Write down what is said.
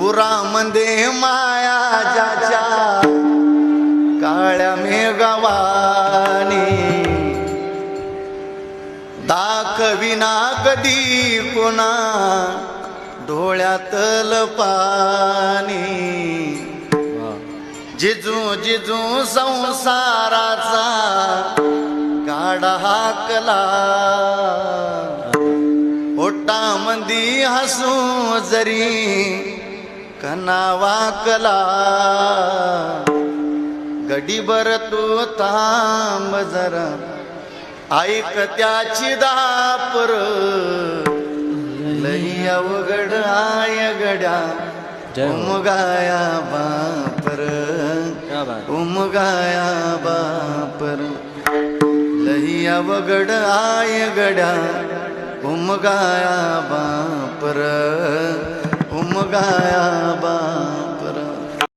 उरामध्ये माया ज्याच्या काळ्या मेघवानी दाखविना कधी कोणा डोळ्यातल पाणी जिजू जिजू संसाराचा गाडा हाकला पोटामंदी हसू जरी कना वाकला गडीभर तू थांब जरा ऐक त्याची दापर लई अवघड आय गड्या उमगाया बापर उमगाया बापर लई अवघड आय गड्या उमगाया बापर उमगाया बा